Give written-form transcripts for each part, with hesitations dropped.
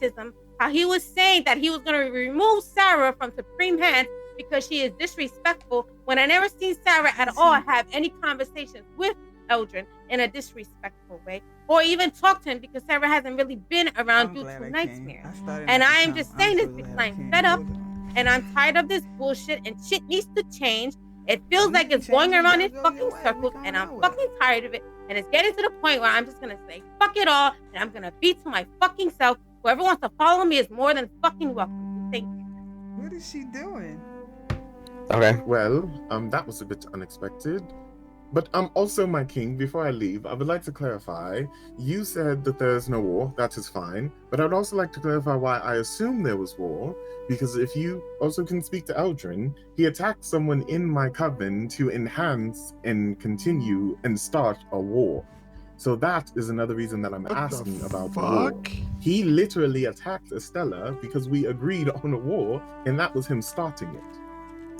racism, how he was saying that he was going to remove Sarah from Supreme Hands because she is disrespectful, when I never seen Sarah at all have any conversations with Eldrin in a disrespectful way, or even talk to him, because Sarah hasn't really been around due to Nightmare. And I am just saying this because I'm fed up and I'm tired of this bullshit, and shit needs to change. It feels like it's going around in fucking circles, and I'm fucking tired of it. And it's getting to the point where I'm just gonna say fuck it all, and I'm gonna be to my fucking self. Whoever wants to follow me is more than fucking welcome. Thank you. What is she doing? Okay. Well, that was a bit unexpected. But also, my king, before I leave, I would like to clarify. You said that there's no war. That is fine. But I'd also like to clarify why I assume there was war. Because if you also can speak to Eldrin, he attacked someone in my coven to enhance and continue and start a war. So that is another reason that I'm asking about war. He literally attacked Estella because we agreed on a war, and that was him starting it.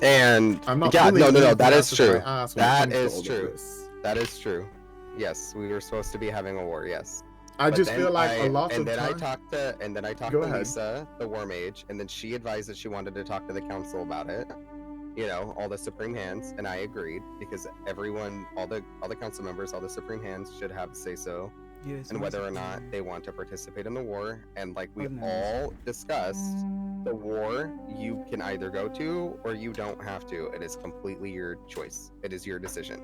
And yeah, no, that is true. That is true. That is true. Yes, we were supposed to be having a war. Yes. I just feel like a lot of and then time... I talked to Lisa, the War Mage, and then she advised that she wanted to talk to the council about it. You know, all the Supreme Hands, and I agreed because everyone, all the council members, all the Supreme Hands should have a say so, and whether or not they want to participate in the war. And like we all discussed, the war you can either go to or you don't have to. It is completely your choice. It is your decision.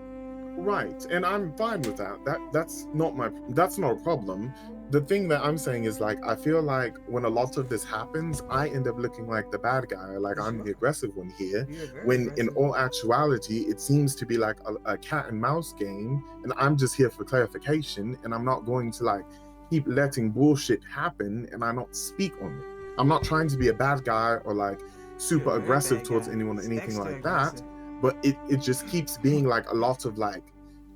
Right, and I'm fine with that. That's not a problem. The thing that I'm saying is, like, I feel like when a lot of this happens, I end up looking like the bad guy, like I'm the aggressive one here, when in all actuality, it seems to be like a cat and mouse game, and I'm just here for clarification, and I'm not going to like keep letting bullshit happen and I not speak on it. I'm not trying to be a bad guy or like super aggressive towards anyone or anything like that. But it just keeps being like a lot of like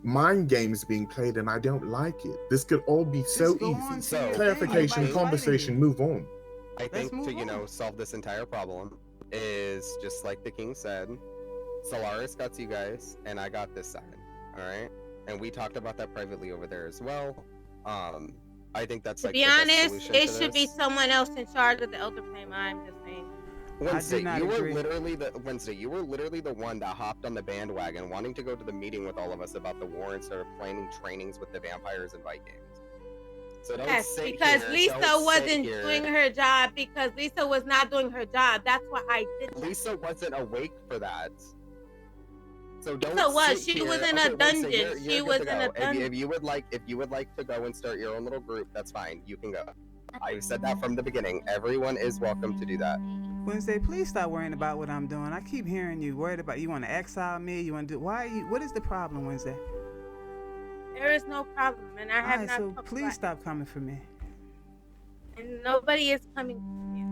mind games being played, and I don't like it. This could all be so easy. So clarification, conversation, move on. I think to solve this entire problem is just like the king said. Solaris got you guys, and I got this side. All right, and we talked about that privately over there as well. I think that's like. To be honest, it should be someone else in charge of the Elder Flame. I'm just saying. Wednesday, you were literally the one that hopped on the bandwagon, wanting to go to the meeting with all of us about the war instead of planning trainings with the vampires and Vikings. So don't sit because here, Lisa wasn't doing her job. Because Lisa was not doing her job. That's why I did that. Lisa wasn't awake for that. So don't. Lisa was. Sit She here. was in a dungeon. She was in a dungeon. If you would like to go and start your own little group, that's fine. You can go. I said that from the beginning. Everyone is welcome to do that. Wednesday, please stop worrying about what I'm doing. I keep hearing you worried about you want to exile me. You want to do what is the problem, Wednesday? There is no problem, and I have not. So please stop coming for me. And nobody is coming for you.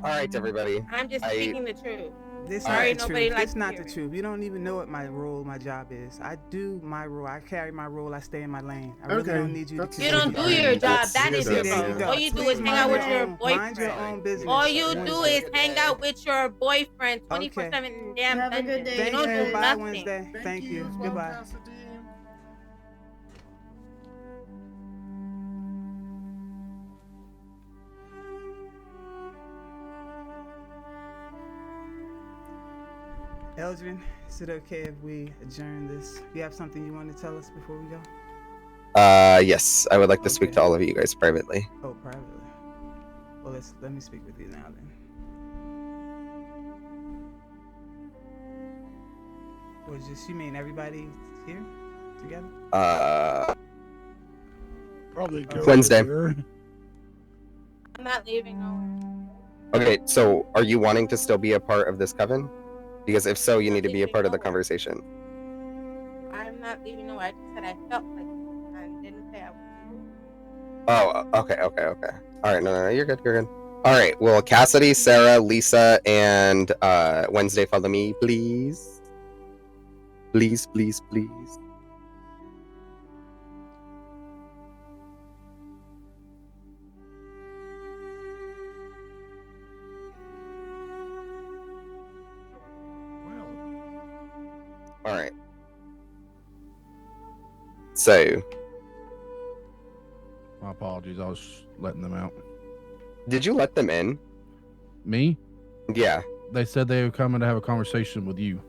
All right, everybody. I'm just speaking the truth. This Sorry, not the nobody truth. likes It's not the truth. You don't even know what my job is. I do my role. I carry my role. I stay in my lane. I really don't need you to. You don't do your job. That is your role. All you do is hang out with your boyfriend. Mind your own business. All you do is hang out with your boyfriend 24/7. Damn. Have a good day. You don't do Bye, nothing. Wednesday. Thank you. Goodbye. Eldrin, is it okay if we adjourn this? You have something you want to tell us before we go? Yes, I would like to speak to all of you guys privately. Oh, privately. Well, let me speak with you now then. Or just you mean everybody here together? Probably go Wednesday. I'm not leaving nowhere. Okay, so are you wanting to still be a part of this coven? Because if so, you need to be a part of the conversation. I'm not leaving nowhere. I just said I felt like it. I didn't say I would. Oh, okay. All right, no, you're good. All right, well, Cassidy, Sarah, Lisa, and Wednesday, follow me, please. Please. All right. So. My apologies. I was letting them out. Did you let them in? Me? Yeah. They said they were coming to have a conversation with you.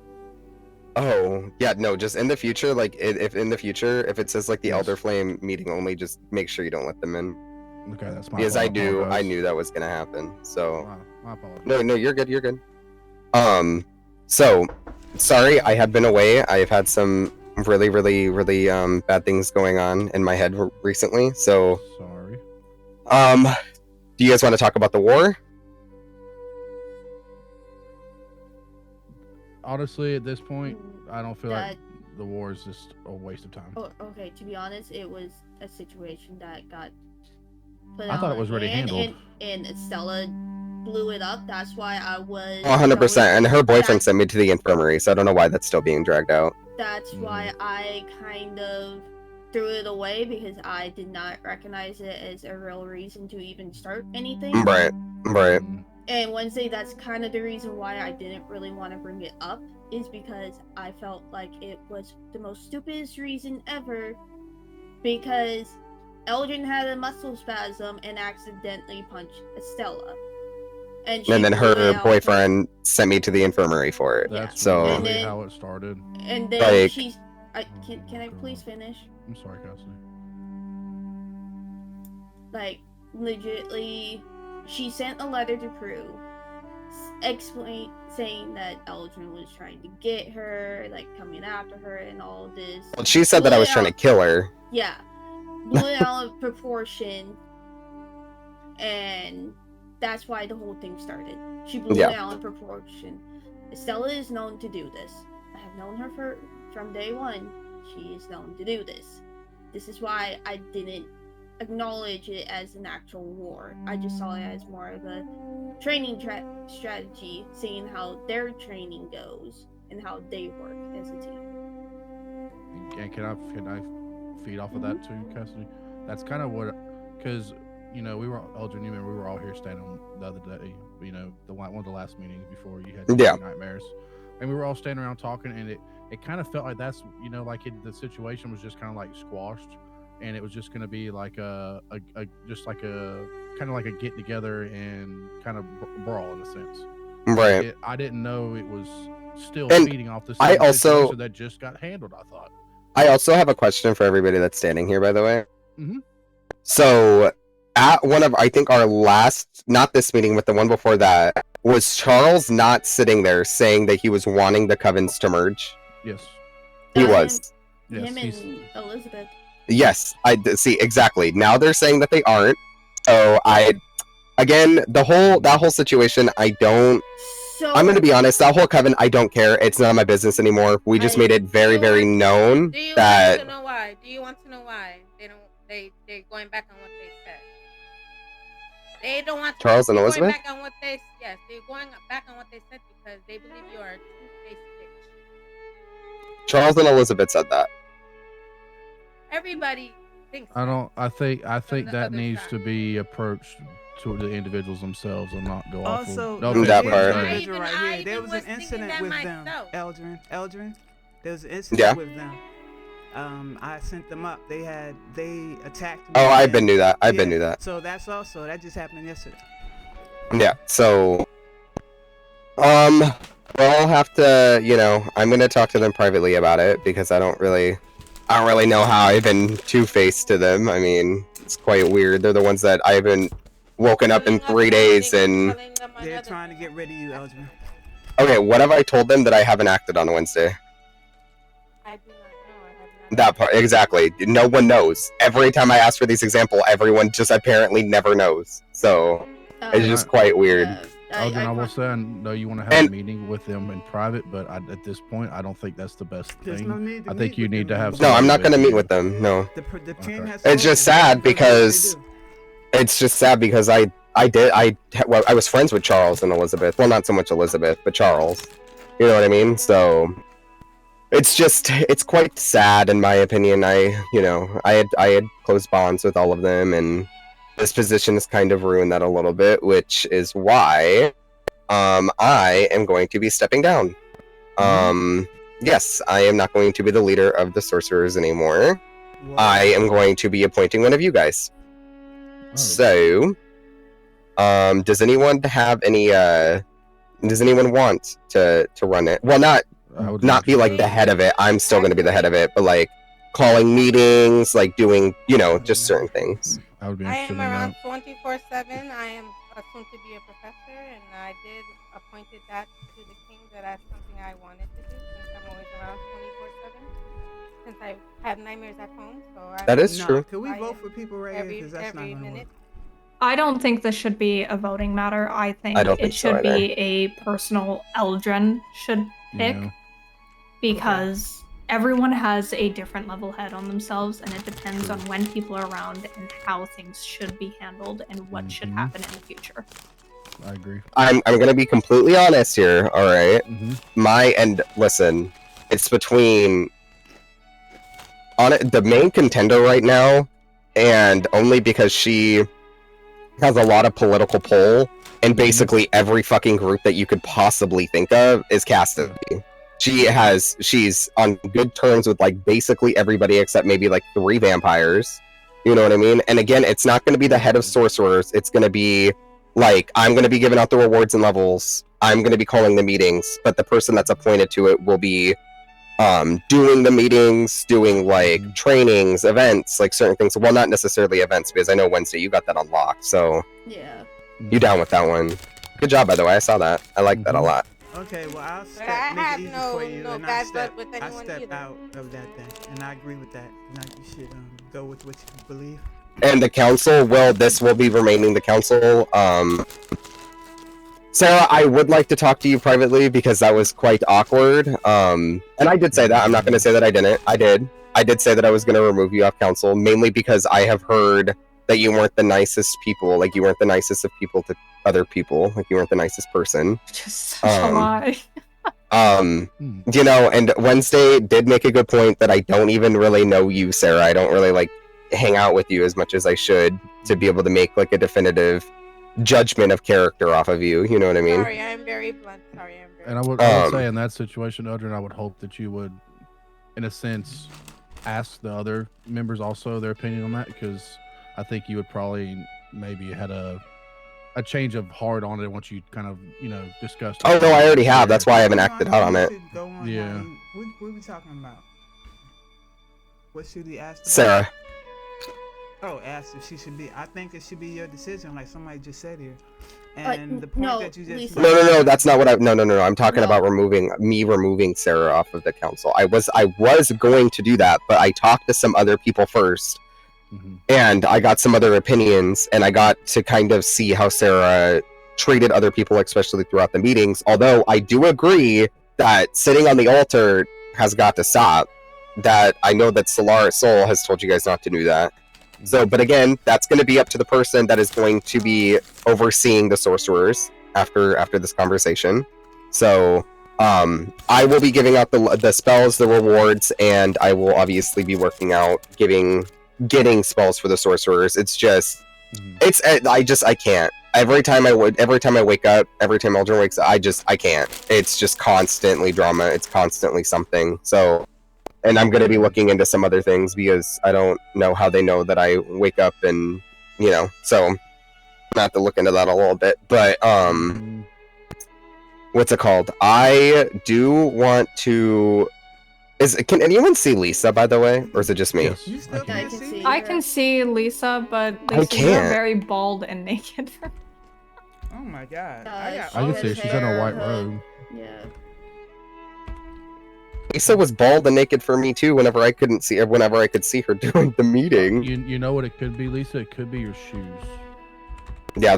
Oh, yeah, no, just in the future, like, if in the future, if it says, like, the Yes. Elder Flame meeting only, just make sure you don't let them in. Okay, that's my Because fault. I apologize. knew that was gonna happen, so... My apologies. No, you're good. So, sorry, I have been away. I have had some really, bad things going on in my head recently, so... Sorry. Do you guys want to talk about the war? Honestly, at this point, I don't feel like That- the war is just a waste of time. Oh, okay, to be honest, it was a situation that got put I thought out it was of already hand, handled. And Stella blew it up. That's why I was 100%, and her boyfriend that- sent me to the infirmary, so I don't know why that's still being dragged out. That's why I kind of threw it away, because I did not recognize it as a real reason to even start anything. Right. Mm, And Wednesday, that's kind of the reason why I didn't really want to bring it up, is because I felt like it was the most stupidest reason ever, because Eldrin had a muscle spasm and accidentally punched Estella. And And then blew her it out. boyfriend sent me to the infirmary for it. Yeah. That's So- really And then- how it started. And then Like- she's... Can I please finish? I'm sorry, Cassidy. Like, legitly, she sent a letter to Prue, saying that Eldrin was trying to get her, like, coming after her and all this. Well, she said that I was trying to kill her. Yeah. Blew it out of proportion, and that's why the whole thing started. She blew Yeah. it out of proportion. Estella is known to do this. I have known her from day one. She is known to do this. This is why I didn't acknowledge it as an actual war. I just saw it as more of a training strategy, seeing how their training goes and how they work as a team. And can I feed off of that too, Cassidy? That's kind of what, because we were Eldrin. You remember we were all here standing the other day. One of the last meetings before you had Yeah. nightmares, and we were all standing around talking, and it kind of felt like that's the situation was just kind of like squashed, and it was just going to be like a kind of like a get together and kind of brawl in a sense. Right. I didn't know it was still And feeding off the I same also- situation that just got handled. I thought. I also have a question for everybody that's standing here, by the way. Mhm. So, at one of, I think, our last, not this meeting, but the one before that, was Charles not sitting there saying that he was wanting the covens to merge? Yes. He Him- was. Yes. Him he's- and Elizabeth. Yes, see, exactly. Now they're saying that they aren't. So, again, that whole situation, So I'm going to be honest, that whole coven, I don't care. It's none of my business anymore. We just I- made it very, very known Do you that... want to know why? Do you want to know why they're going back on what they said? They don't want to. Charles and they're Elizabeth? Going back on what they're going back on what they said because they believe you are a two-faced bitch. Charles and Elizabeth said that. Everybody thinks. I don't. I think the that other needs side. to be approached to the individuals themselves and not go off. Also, of, no, that here's part. the I individual even- right I here. There even was was an thinking incident that with them. myself. Eldrin. There was an incident Yeah. with them. I sent them up. They attacked me. Oh, I and- been knew that. I yeah, been knew that. So that just happened yesterday. Yeah, so we'll have to, I'm gonna talk to them privately about it because I don't really know how I've been two-faced to them. I mean, it's quite weird. They're the ones that I haven't woken up in 3 days and They're trying to get rid of you, Eldrin. okay, what have I told them that I haven't acted on Wednesday? I do not know. I have not. That part, exactly. No one knows. Every time I ask for these example, everyone just apparently never knows. So it's just quite weird. Eldrin, I will say, I know you want to have And- a meeting with them in private, but at this point, I don't think that's the best There's thing. no need to I think meet you with need them to have anymore. No, I'm not somebody gonna with meet you. with them. No. The king Okay. has It's just sad because- It's just sad because I was friends with Charles and Elizabeth. Well, not so much Elizabeth, but Charles. You know what I mean? So it's quite sad in my opinion. I had close bonds with all of them, and this position has kind of ruined that a little bit, which is why I am going to be stepping down. Yes, I am not going to be the leader of the sorcerers anymore. I am going to be appointing one of you guys. Oh, So, Does anyone have any? Does anyone want to run it? Well, not be like the head of it. I'm still going to be the head of it, but like calling meetings, like doing, just certain things. I would be I interested am in around that. 24/7. I am soon to be a professor, and I did appointed that to the king that that's something I wanted to do since I'm always around 24/7. Since I have nightmares at home, so I'm That is true. Can we vote for people right here? Because that's not every going to minute. work. I don't think this should be a voting matter. I think I don't think it so should either. be a personal Eldrin should pick Yeah. because everyone has a different level head on themselves, and it depends on when people are around and how things should be handled and what should happen in the future. I agree. I'm gonna be completely honest here. All right, Mm-hmm. listen, it's between the main contender right now, and only because she has a lot of political pull, and basically every fucking group that you could possibly think of is Cassidy. She's on good terms with like basically everybody except maybe like 3 vampires. You know what I mean? And again, it's not going to be the head of sorcerers. It's going to be like, I'm going to be giving out the rewards and levels. I'm going to be calling the meetings, but the person that's appointed to it will be doing the meetings, doing like trainings, events, like certain things. Well, not necessarily events, because I know Wednesday you got that unlocked. So Yeah. you down with that one? Good job, by the way. I saw that. I like that a lot. Okay, well, I'll But I make have it easy no for you, and bad blood with I anyone step either. out of that thing, and I agree with that. Now you should go with what you believe. And the council, well, this will be remaining the council. Sarah, I would like to talk to you privately because that was quite awkward. And I did say that. I'm not going to say that I didn't. I did. I did say that I was going to remove you off council, mainly because I have heard that you weren't the nicest people. Like, you weren't the nicest of people to other people. Like, you weren't the nicest person. Just such a lie. And Wednesday did make a good point that I don't even really know you, Sarah. I don't really, like, hang out with you as much as I should to be able to make, like, a definitive judgment of character off of you. You know what I mean? Sorry, I'm very blunt. Sorry, I'm very. And I would say in that situation, Odrin, I would hope that you would, in a sense, ask the other members also their opinion on that, because I think you would probably maybe had a change of heart on it once you kind of discussed. Oh no, I already have. That's why I haven't acted out on it. Yeah. What are we talking about? What should he ask? Sarah. Oh, ask if she should be. I think it should be your decision, like somebody just said here. And the point that you just no, that's not what I. No. I'm talking about removing Sarah off of the council. I was going to do that, but I talked to some other people first, and I got some other opinions, and I got to kind of see how Sarah treated other people, especially throughout the meetings. Although I do agree that sitting on the altar has got to stop. That I know that Solaris Soul has told you guys not to do that. So, but again, that's going to be up to the person that is going to be overseeing the sorcerers after this conversation. So, I will be giving out the spells, the rewards, and I will obviously be working out getting spells for the sorcerers. It's just, I can't. Every time I wake up, every time Eldrin wakes up, I can't. It's just constantly drama. It's constantly something. So. And I'm going to be looking into some other things because I don't know how they know that I wake up and, so I'm going to have to look into that a little bit. But, what's it called? I do want to... Can anyone see Lisa, by the way? Or is it just me? Yes, I can see Lisa, but I Lisa, you're can't. very bald and naked. Oh my god. I can see she's in a white robe. Yeah. Lisa was bald and naked for me too. Whenever I could see her during the meeting. You know what it could be, Lisa? It could be your shoes. Yeah,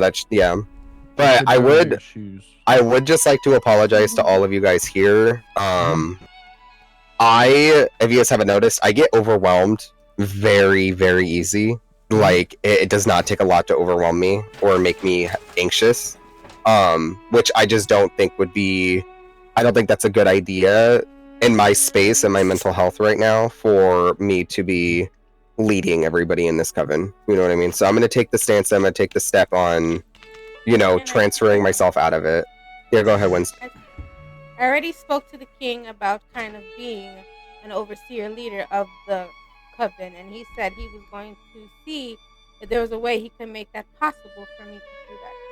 But I would just like to apologize to all of you guys here. If you guys haven't noticed, I get overwhelmed very, very easy. Like it does not take a lot to overwhelm me or make me anxious. Which I just don't think I don't think that's a good idea in my space and my mental health right now for me to be leading everybody in this coven. You know what I mean? So I'm going to take the stance. I'm going to take the step on, transferring myself out of it. Yeah, go ahead, Winston. I already spoke to the king about kind of being an overseer leader of the coven, and he said he was going to see if there was a way he could make that possible for me to do that.